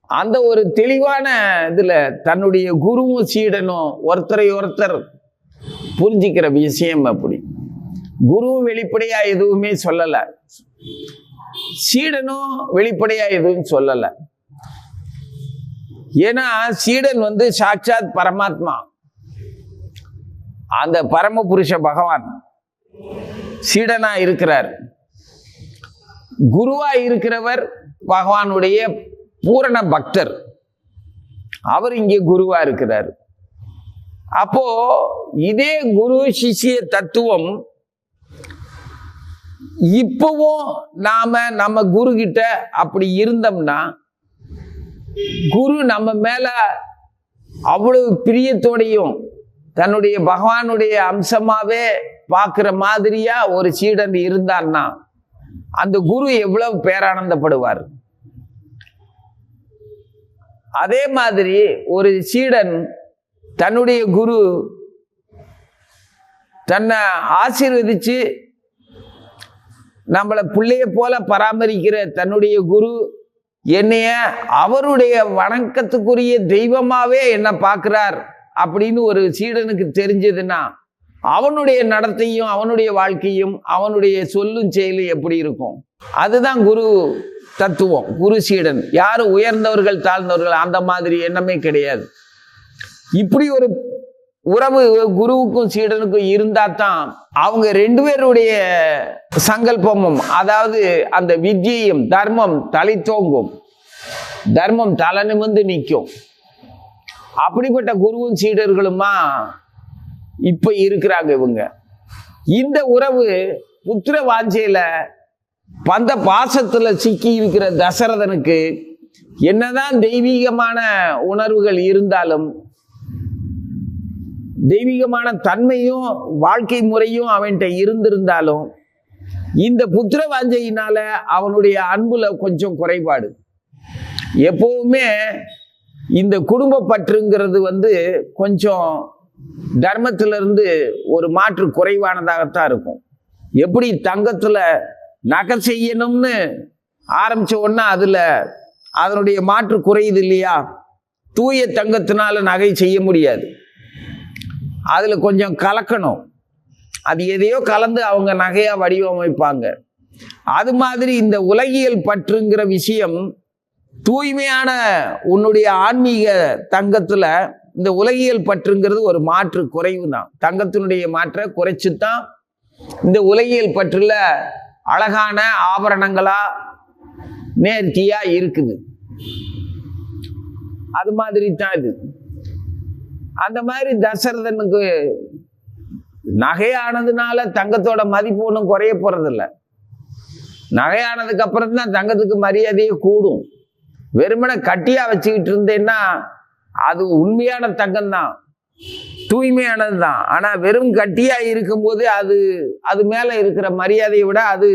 அந்த ஒரு தெளிவான இதுல தன்னுடைய குருவும் சீடனும் ஒருத்தரை ஒருத்தர் புரிஞ்சிக்கிற விஷயம். அப்படி குருவும் வெளிப்படையா எதுவுமே சொல்லல. சீடனும் வெளிப்படையா எதுவும் சொல்லல. ஏன்னா சீடன் சாட்சாத் பரமாத்மா, அந்த பரமபுருஷ பகவான் சீடனா இருக்கிறார். குருவா இருக்கிறவர் பகவானுடைய பூரண பக்தர், அவர் இங்கே குருவா இருக்கிறார். அப்போ இதே குரு சிஷ்ய தத்துவம் இப்பவும் நம்ம குரு கிட்ட அப்படி இருந்தோம்னா, குரு நம்ம மேல அவ்வளவு பிரியத்தோடையும் தன்னுடைய பகவானுடைய அம்சமாவே பார்க்கிற மாதிரியா ஒரு சீடன் இருந்தான்னா அந்த குரு எவ்வளவு பேரானந்தப்படுவார். அதே மாதிரி ஒரு சீடன் தன்னுடைய குரு தன்னை ஆசீர்வதிச்சு நம்மளை பிள்ளைய போல பராமரிக்கிற தன்னுடைய குரு என்னைய அவருடைய வணக்கத்துக்குரிய தெய்வமாவே என்ன பார்க்கிறார் அப்படின்னு ஒரு சீடனுக்கு தெரிஞ்சதுன்னா அவனுடைய நடத்தையும் அவனுடைய வாழ்க்கையும் அவனுடைய சொல்லும் செயலும் எப்படி இருக்கும்? அதுதான் குரு தத்துவம். குரு சீடன் யாரும் உயர்ந்தவர்கள் தாழ்ந்தவர்கள் அந்த மாதிரி எண்ணமே கிடையாது. இப்படி ஒரு உறவு குருவுக்கும் சீடனுக்கும் இருந்தா தான் அவங்க ரெண்டு பேருடைய சங்கல்பமும், அதாவது அந்த வித்யையும் தர்மம் தலை தோங்கும், தர்மம் தலை நிமிர்ந்து நிற்கும். அப்படிப்பட்ட குருவும் சீடர்களுமா இப்ப இருக்கிறாங்க இவங்க. இந்த உறவு புத்திர வாஞ்சையில பந்த பாசத்துல சிக்கி இருக்கிற தசரதனுக்கு என்னதான் தெய்வீகமான உணர்வுகள் இருந்தாலும், தெய்வீகமான தன்மையும் வாழ்க்கை முறையும் அவன்கிட்ட இருந்திருந்தாலும், இந்த புத்திர வாஞ்சையினால அவனுடைய அன்புல கொஞ்சம் குறைபாடு. எப்பவுமே இந்த குடும்ப பற்றுங்கிறது கொஞ்சம் தர்மத்திலிருந்து ஒரு மாற்று குறைவானதாகத்தான் இருக்கும். எப்படி தங்கத்துல நகை செய்யணும்னு ஆரம்பிச்ச உடனே அதனுடைய மாற்று குறையுது இல்லையா? தூய தங்கத்தினால நகை செய்ய முடியாது, அதுல கொஞ்சம் கலக்கணும், அது எதையோ கலந்து அவங்க நகையா வடிவமைப்பாங்க. அது மாதிரி இந்த உலகியல் பற்றுங்கிற விஷயம் தூய்மையான உன்னுடைய ஆன்மீக தங்கத்துல இந்த உலகியல் பற்றுங்கிறது ஒரு மாற்று குறைவு தான். தங்கத்தினுடைய மாற்ற குறைச்சுதான் இந்த உலகியல் பற்றுல அழகான ஆபரணங்களா நேர்த்தியா இருக்குது. அது மாதிரி தான் இது. அந்த மாதிரி தசரதனுக்கு நகையானதுனால தங்கத்தோட மதிப்பு ஒன்றும் குறைய போறதில்லை. நகையானதுக்கு அப்புறம் தான் தங்கத்துக்கு மரியாதையே கூடும். வெறுமனை கட்டியா வச்சுக்கிட்டு இருந்தேன்னா அது உண்மையான தங்கம் தான், தூய்மையானது தான். ஆனா வெறும் கட்டியா இருக்கும்போது அது மேல இருக்கிற மரியாதையை விட அது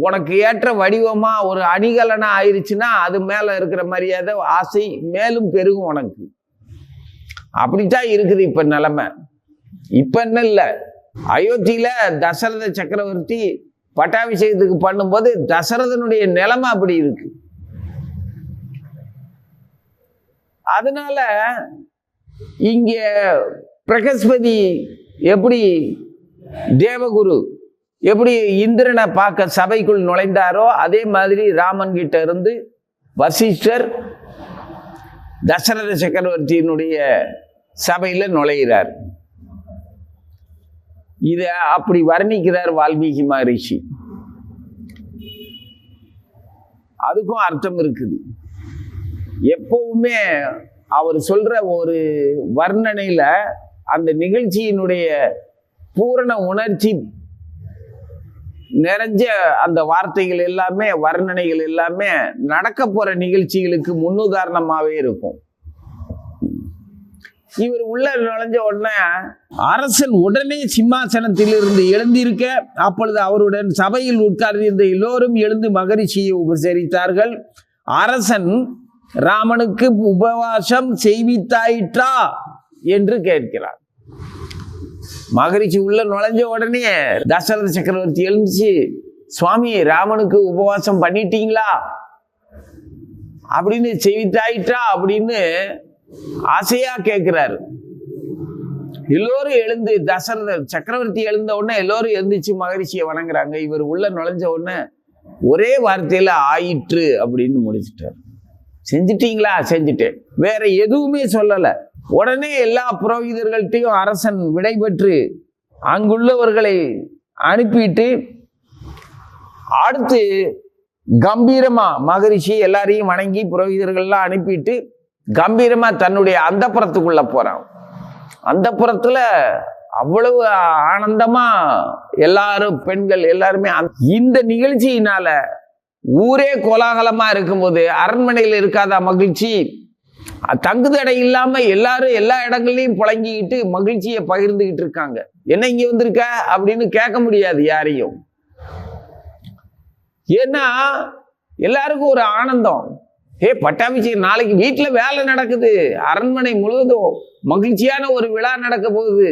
உனக்கு ஏற்ற வடிவமா ஒரு அணிகலனா ஆயிடுச்சுன்னா அது மேல இருக்கிற மரியாதை ஆசை மேலும் பெருகும் உனக்கு. அப்படித்தான் இருக்குது இப்ப நிலைமை. இப்ப என்ன இல்ல, அயோத்தியில தசரத சக்கரவர்த்தி பட்டாபிஷேகத்துக்கு பண்ணும்போது தசரதனுடைய நிலைமை அப்படி இருக்கு. அதனால இங்க பிரகஸ்பதி எப்படி தேவகுரு எப்படி இந்திரனை பார்க்க சபைக்குள் நுழைந்தாரோ அதே மாதிரி ராமன் கிட்ட இருந்து வசிஷ்டர் தசரத சக்கரவர்த்தியினுடைய சபையில நுழைகிறார். இத அப்படி வர்ணிக்கிறார் வால்மீகி மகரிஷி. அதுக்கும் அர்த்தம் இருக்குது. எப்பவுமே அவர் சொல்ற ஒரு வர்ணனையில அந்த நிகழ்ச்சியினுடைய பூரண உணர்ச்சி நிறைஞ்ச அந்த வார்த்தைகள் எல்லாமே, வர்ணனைகள் எல்லாமே நடக்க போற நிகழ்ச்சிகளுக்கு முன்னுதாரணமாவே இருக்கும். இவர் உள்ள நுழைஞ்ச உடனே அரசன் உடனே சிம்மாசனத்திலிருந்து எழுந்திருக்க, அப்பொழுது அவருடன் சபையில் உட்கார்ந்திருந்த எல்லோரும் எழுந்து மகரிஷியை உபசரித்தார்கள். அரசன் ராமனுக்கு உபவாசம் செய்வித்தாயிற்றா என்று கேட்கிறார். மகரிஷி உள்ள நுழைஞ்ச உடனே தசரத சக்கரவர்த்தி எழுந்துச்சு, சுவாமி ராமனுக்கு உபவாசம் பண்ணிட்டீங்களா அப்படின்னு, செய்வித்தாயிற்றா அப்படின்னு ஆசையா கேட்கிறாரு. எல்லோரும் எழுந்து, தசரத சக்கரவர்த்தி எழுந்த உடனே எல்லோரும் எழுந்துச்சு மகரிஷியை வணங்குறாங்க. இவர் உள்ள நுழைஞ்ச உடனே ஒரே வார்த்தையில ஆயிற்று அப்படின்னு முடிச்சிட்டார். செஞ்சிட்டீங்களா? செஞ்சுட்டேன். வேற எதுவுமே சொல்லலை. உடனே எல்லா புரோகிதர்கள்ட்டையும் அரசன் விடைபெற்று அங்குள்ளவர்களை அனுப்பிட்டு அடுத்து கம்பீரமா மகரிஷி எல்லாரையும் வணங்கி புரோகிதர்கள்லாம் அனுப்பிட்டு கம்பீரமா தன்னுடைய அந்தப்புறத்துக்குள்ள போறான். அந்தப்புறத்துல அவ்வளவு ஆனந்தமா எல்லாரும் பெண்கள் எல்லாருமே இந்த நிகழ்ச்சியினால ஊரே கோலாகலமா இருக்கும்போது அரண்மனையில் இருக்காத மகிழ்ச்சி, தங்குதடை இல்லாம எல்லாரும் எல்லா இடங்கள்லையும் புழங்கிக்கிட்டு மகிழ்ச்சியை பகிர்ந்துகிட்டு இருக்காங்க. என்ன இங்க வந்திருக்க அப்படின்னு கேட்க முடியாது யாரையும். ஏன்னா எல்லாருக்கும் ஒரு ஆனந்தம். பட்டாபிஷேகம் நாளைக்கு வீட்டுல வேலை நடக்குது, அரண்மனை முழுவதும் மகிழ்ச்சியான ஒரு விழா நடக்க போகுது,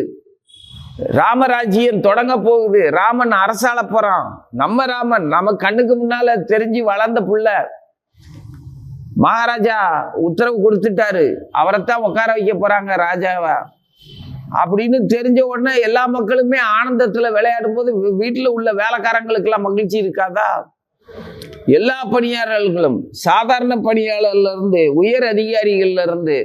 ராமராஜ்யம் தொடங்க போகுது, ராமன் அரசாள போறான். நம்ம ராமன் நம்ம கண்ணுக்கு முன்னால தெரிஞ்சு வளர்ந்த புள்ள, மகாராஜா உத்தரவு கொடுத்துட்டாரு, அவரைத்தான் உட்கார வைக்க போறாங்க ராஜாவா அப்படின்னு தெரிஞ்ச உடனே எல்லா மக்களுமே ஆனந்தத்துல விளையாடும் போது வீட்டுல உள்ள வேலைக்காரங்களுக்கு எல்லாம் மகிழ்ச்சி இருக்காதா? எல்லா பணியாளர்களும், சாதாரண பணியாளர்ல இருந்து உயர் அதிகாரிகள்ல இருந்து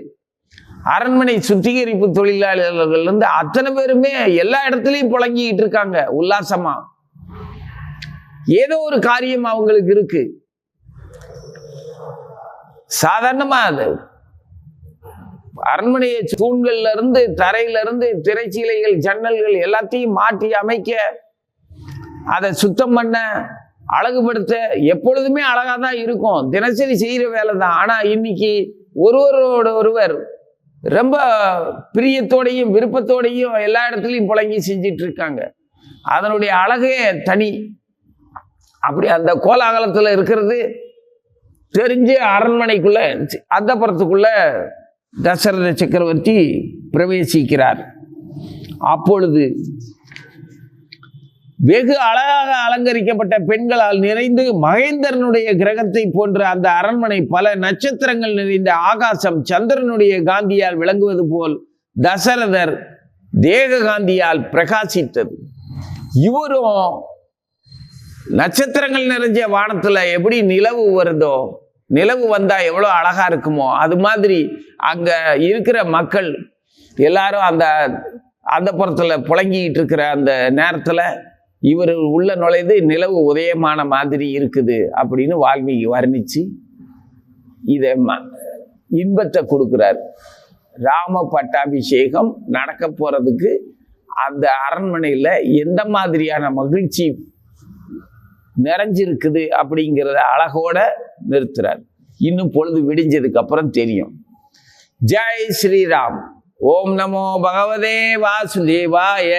அரண்மனை சுத்திகரிப்பு தொழிலாளர்கள் இருந்து அத்தனை பேருமே எல்லா இடத்துலயும் புழங்கிட்டு இருக்காங்க உல்லாசமா. ஏதோ ஒரு காரியம் அவங்களுக்கு இருக்கு. சாதாரணமா அது அரண்மனையை தூண்கள்ல இருந்து தரையில இருந்து திரைச்சீலைகள் ஜன்னல்கள் எல்லாத்தையும் மாற்றி அமைக்க, அதை சுத்தம் பண்ண, அழகுபடுத்த எப்பொழுதுமே அழகா தான் இருக்கும். தினசரி செய்யற வேலை தான். ஆனா இன்னைக்கு ஒருவரோட ஒருவர் ரொம்ப பிரியத்தோடையும் விருப்பத்தோடையும் எல்லா இடத்துலையும் புழங்கி செஞ்சிட்டு இருக்காங்க. அதனுடைய அழகே தனி. அப்படி அந்த கோலாகலத்துல இருக்கிறது தெரிஞ்சு அரண்மனைக்குள்ள அந்தப்புறத்துக்குள்ள தசரத சக்கரவர்த்தி பிரவேசிக்கிறார். அப்பொழுது வெகு அழகாக அலங்கரிக்கப்பட்ட பெண்களால் நிறைந்து மகேந்திரனுடைய கிரகத்தை போன்ற அந்த அரண்மனை பல நட்சத்திரங்கள் நிறைந்த ஆகாசம் சந்திரனுடைய காந்தியால் விளங்குவது போல் தசரதர் தேக காந்தியால் பிரகாசித்தது. இவரும் நட்சத்திரங்கள் நிறைஞ்ச வானத்துல எப்படி நிலவு வருதோ, நிலவு வந்தா எவ்வளவு அழகா இருக்குமோ, அது மாதிரி அங்க இருக்கிற மக்கள் எல்லாரும் அந்த புறத்துல புழங்கிட்டு இருக்கிற அந்த நேரத்துல இவர் உள்ள நுழைந்து நிலவு உதயமான மாதிரி இருக்குது அப்படின்னு வால்மீகி வர்ணிச்சு இதை இன்பத்தை கொடுக்கிறார். ராம பட்டாபிஷேகம் நடக்க போறதுக்கு அந்த அரண்மனையில எந்த மாதிரியான மகிழ்ச்சி நிறைஞ்சிருக்குது அப்படிங்கிறத அழகோட நிறுத்துறார். இன்னும் பொழுது விடிஞ்சதுக்கு அப்புறம் தெரியும். ஜெய் ஸ்ரீராம். ஓம் நமோ பகவதே வாசுதேவாய.